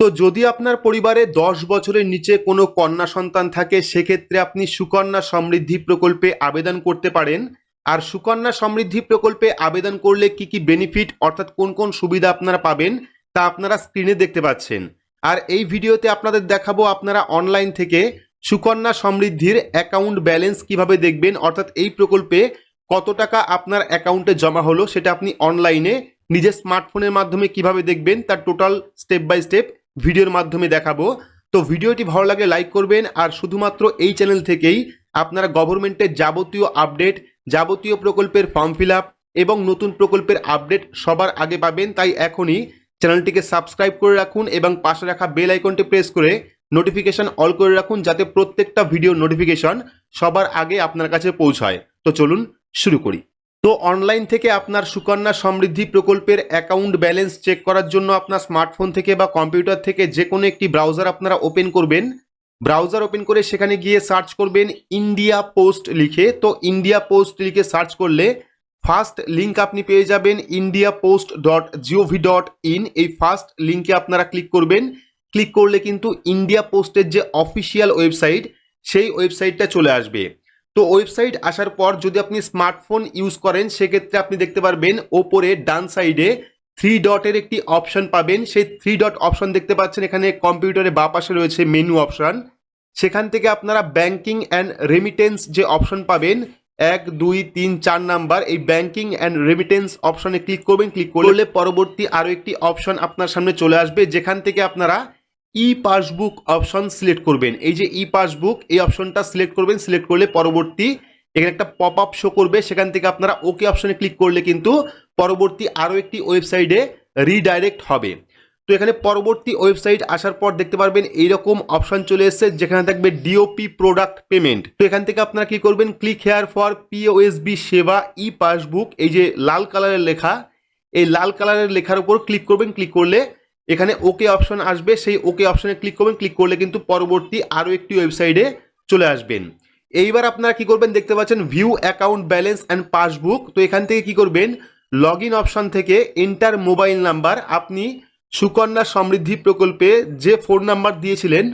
তো যদি আপনার পরিবারে 10 বছরের নিচে কোনো কন্যা সন্তান থাকে সেক্ষেত্রে আপনি সুকন্যা সমৃদ্ধি প্রকল্পে আবেদন করতে পারেন। আর সুকন্যা সমৃদ্ধি প্রকল্পে আবেদন করলে কি কি বেনিফিট অর্থাৎ কোন কোন সুবিধা আপনারা পাবেন তা আপনারা স্ক্রিনে দেখতে পাচ্ছেন। আর এই ভিডিওতে আপনাদের দেখাবো আপনারা অনলাইন থেকে সুকন্যা সমৃদ্ধির অ্যাকাউন্ট ব্যালেন্স কিভাবে দেখবেন, অর্থাৎ এই প্রকল্পে কত টাকা আপনার অ্যাকাউন্টে জমা হলো সেটা আপনি অনলাইনে নিজের স্মার্টফোনের মাধ্যমে কিভাবে দেখবেন তার টোটাল স্টেপ বাই স্টেপ ভিডিওর মাধ্যমে দেখাবো। তো ভিডিওটি ভালো লাগলে লাইক করবেন। আর শুধুমাত্র এই চ্যানেল থেকেই আপনারা গভর্নমেন্টের যাবতীয় আপডেট, যাবতীয় প্রকল্পের ফর্ম ফিল আপ এবং নতুন প্রকল্পের আপডেট সবার আগে পাবেন। তাই এখনই চ্যানেলটিকে সাবস্ক্রাইব করে রাখুন এবং পাশে রাখা বেল আইকনটি প্রেস করে নোটিফিকেশন অল করে রাখুন, যাতে প্রত্যেকটা ভিডিও নোটিফিকেশন সবার আগে আপনার কাছে পৌঁছায়। তো চলুন শুরু করি। তো অনলাইন থেকে আপনার সুকন্যা সমৃদ্ধি প্রকল্পের অ্যাকাউন্ট ব্যালেন্স চেক করার জন্য আপনার স্মার্টফোন থেকে বা কম্পিউটার থেকে যে কোনো একটি ব্রাউজার আপনারা ওপেন করবেন। ব্রাউজার ওপেন করে সেখানে গিয়ে সার্চ করবেন ইন্ডিয়া পোস্ট লিখে। তো ইন্ডিয়া পোস্ট লিখে সার্চ করলে ফার্স্ট লিঙ্ক আপনি পেয়ে যাবেন indiapost.gov.in। এই ফার্স্ট লিঙ্কে আপনারা ক্লিক করবেন। ক্লিক করলে কিন্তু ইন্ডিয়া পোস্টের যে অফিসিয়াল ওয়েবসাইট সেই ওয়েবসাইটটা চলে আসবে। তো ওয়েবসাইট আসার পর যদি আপনি স্মার্টফোন ইউজ করেন সেক্ষেত্রে আপনি দেখতে পারবেন ওপরে ডান সাইডে 3 ডটের একটি অপশন পাবেন। সেই 3 ডট অপশন দেখতে পাচ্ছেন, এখানে কম্পিউটারে বাঁ পাশে রয়েছে মেনু অপশন। সেখান থেকে আপনারা ব্যাংকিং অ্যান্ড রেমিটেন্স যে অপশন পাবেন 1 2 3 4 নাম্বার, এই ব্যাংকিং অ্যান্ড রেমিটেন্স অপশনে ক্লিক করবেন। ক্লিক করলে পরবর্তী আরও একটি অপশন আপনার সামনে চলে আসবে, যেখান থেকে আপনারা ই পাসবুক অপশন সিলেক্ট করবেন। এই যে ই পাসবুক এই অপশনটা সিলেক্ট করবেন। সিলেক্ট করলে পরবর্তী এখানে একটা পপ আপ শো করবে, সেখান থেকে আপনারা ওকে অপশনে ক্লিক করলে কিন্তু পরবর্তী আরও একটি ওয়েবসাইটে রিডাইরেক্ট হবে। তো এখানে পরবর্তী ওয়েবসাইট আসার পর দেখতে পারবেন এইরকম অপশন চলে এসেছে, যেখানে থাকবে ডিওপি প্রোডাক্ট পেমেন্ট। তো এখান থেকে আপনারা কি করবেন, ক্লিক হেয়ার ফর পিওএসবি সেবা ই পাসবুক, এই যে লাল কালারের লেখা, এই লাল কালারের লেখার উপর ক্লিক করবেন। ক্লিক করলে এখানে ওকে অপশন আসবে, সেই ওকে অপশনে ক্লিক করবেন। ক্লিক করলে কিন্তু পরবর্তী আরও একটি ওয়েবসাইটে চলে আসবেন। এইবার আপনারা কি করবেন, দেখতে পাচ্ছেন view account balance and passbook. তো এখান থেকে কি করবেন, লগ ইন অপশন থেকে এন্টার মোবাইল নাম্বার, আপনি সুকন্যা সমৃদ্ধি প্রকল্পে যে ফোন নাম্বার দিয়েছিলেন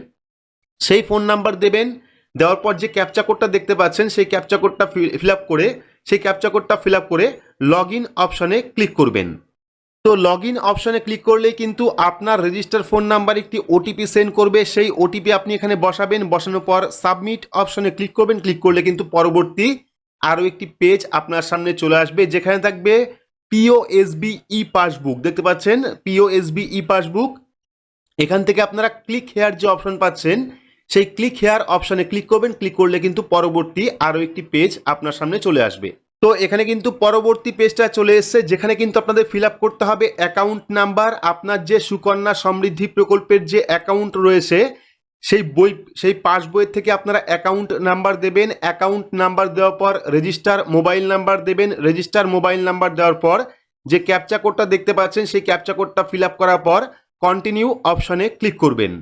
সেই ফোন নাম্বার দেবেন। দেওয়ার পর যে ক্যাপচা কোডটা দেখতে পাচ্ছেন সেই ক্যাপচা কোডটা ফিল আপ করে লগ ইন অপশনে ক্লিক করবেন। তো লগ ইন অপশনে ক্লিক করলেই কিন্তু আপনার রেজিস্টার ফোন নাম্বার একটি ওটিপি সেন্ড করবে। সেই ওটিপি আপনি এখানে বসাবেন। বসানোর পর সাবমিট অপশনে ক্লিক করবেন। ক্লিক করলে কিন্তু পরবর্তী আরও একটি পেজ আপনার সামনে চলে আসবে, যেখানে থাকবে পিওএসবি ই পাসবুক। দেখতে পাচ্ছেন পিওএসবি ই পাসবুক। এখান থেকে আপনারা ক্লিক হেয়ার যে অপশন পাচ্ছেন সেই ক্লিক হেয়ার অপশনে ক্লিক করবেন। ক্লিক করলে কিন্তু পরবর্তী আরও একটি পেজ আপনার সামনে চলে আসবে। তো এখানে কিন্তু পরবর্তী পেজটা চলে এসেছে, যেখানে কিন্তু আপনাদের ফিল আপ করতে হবে অ্যাকাউন্ট নাম্বার। আপনার যে সুকন্যা সমৃদ্ধি প্রকল্পের যে অ্যাকাউন্ট রয়েছে সেই পাস বইয়ের থেকে আপনারা অ্যাকাউন্ট নাম্বার দেবেন। অ্যাকাউন্ট নাম্বার দেওয়ার পর রেজিস্টার মোবাইল নাম্বার দেবেন। রেজিস্টার মোবাইল নাম্বার দেওয়ার পর যে ক্যাপচা কোডটা দেখতে পাচ্ছেন সেই ক্যাপচা কোডটা ফিল আপ করার পর কন্টিনিউ অপশনে ক্লিক করবেন।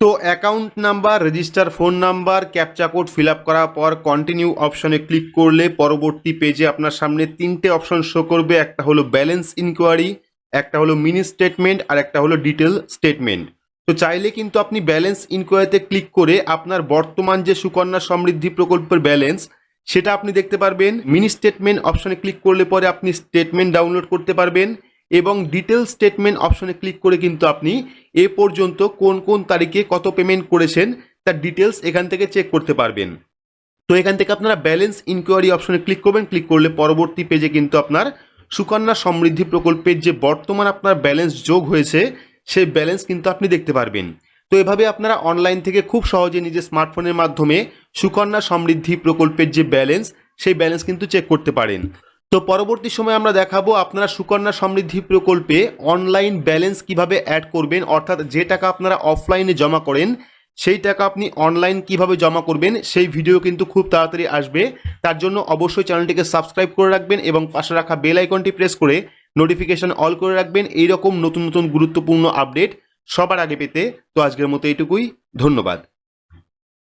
তো account number, register phone number, captcha code fill up করার পর কন্টিনিউ অপশনে ক্লিক করলে পরবর্তী পেজে আপনার সামনে 3টে অপশন শো করবে। একটা হলো ব্যালেন্স ইনকোয়ারি, একটা হলো মিনি স্টেটমেন্ট আর একটা হলো ডিটেল স্টেটমেন্ট। তো চাইলে কিন্তু আপনি ব্যালেন্স ইনকোয়ারিতে ক্লিক করে আপনার বর্তমান যে সুকন্যা সমৃদ্ধি প্রকল্পের ব্যালেন্স সেটা আপনি দেখতে পারবেন। মিনি স্টেটমেন্ট অপশনে ক্লিক করলে পরে আপনি স্টেটমেন্ট ডাউনলোড করতে পারবেন এবং ডিটেল স্টেটমেন্ট অপশনে ক্লিক করে কিন্তু আপনি এ পর্যন্ত কোন কোন তারিখে কত পেমেন্ট করেছেন তার ডিটেলস এখান থেকে চেক করতে পারবেন। তো এখান থেকে আপনারা ব্যালেন্স ইনকোয়ারি অপশনে ক্লিক করবেন। ক্লিক করলে পরবর্তী পেজে কিন্তু আপনার সুকন্যা সমৃদ্ধি প্রকল্পের যে বর্তমান আপনার ব্যালেন্স যোগ হয়েছে সেই ব্যালেন্স কিন্তু আপনি দেখতে পারবেন। তো এভাবে আপনারা অনলাইন থেকে খুব সহজে নিজের স্মার্টফোনের মাধ্যমে সুকন্যা সমৃদ্ধি প্রকল্পের যে ব্যালেন্স সেই ব্যালেন্স কিন্তু চেক করতে পারেন। তো পরবর্তী সময় আমরা দেখাবো আপনারা সুকন্যা সমৃদ্ধি প্রকল্পে অনলাইন ব্যালেন্স কিভাবে অ্যাড করবেন, অর্থাৎ যে টাকা আপনারা অফলাইনে জমা করেন সেই টাকা আপনি অনলাইন কিভাবে জমা করবেন সেই ভিডিও কিন্তু খুব তাড়াতাড়ি আসবে। তার জন্য অবশ্যই চ্যানেলটিকে সাবস্ক্রাইব করে রাখবেন এবং পাশে রাখা বেল আইকনটি প্রেস করে নোটিফিকেশন অল করে রাখবেন এইরকম নতুন নতুন গুরুত্বপূর্ণ আপডেট সবার আগে পেতে। তো আজকের মতো এইটুকুই, ধন্যবাদ।